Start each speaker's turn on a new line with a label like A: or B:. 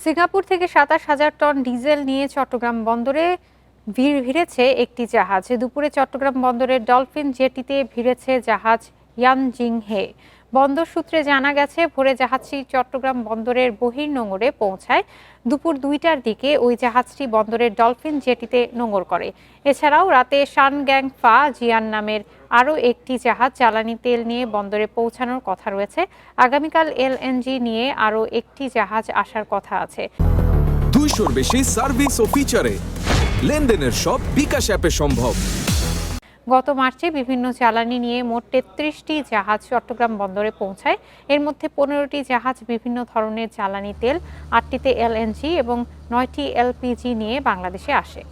A: Singapore থেকে ২৭,০০০ ton diesel নিয়ে চট্টগ্রাম বন্দরে ভিড়েছে একটি জাহাজ। দুপুরে চট্টগ্রাম বন্দরের ডলফিন জেটিতে ভিড়েছে জাহাজ ইয়ানজিংহে। বন্দর সূত্রে জানা গেছে, ভোরে জাহাজটি চট্টগ্রাম বন্দরের বহির্নোঙরে পৌঁছায়। দুপুর ২টার দিকে ওই জাহাজটি বন্দরের ডলফিন জেটিতে নোঙর করে। এছাড়াও রাতে শানগ্যাং ফা জিয়ান নামের আরও একটি জাহাজ জ্বালানি তেল নিয়ে বন্দরে পৌঁছানোর কথা রয়েছে। আগামীকাল এলএনজি নিয়ে আরও একটি জাহাজ আসার কথা আছে।
B: 200-র বেশি সার্ভিস ও ফিচারে লেনদেনের সব বিকাশ অ্যাপে সম্ভব।
A: গত মার্চে বিভিন্ন জ্বালানি নিয়ে মোট ৩৩টি জাহাজ চট্টগ্রাম বন্দরে পৌঁছায়। এর মধ্যে ১৫টি জাহাজ বিভিন্ন ধরনের জ্বালানি তেল, ৮টিতে এলএনজি এবং ৯টি এলপিজি নিয়ে বাংলাদেশে আসে।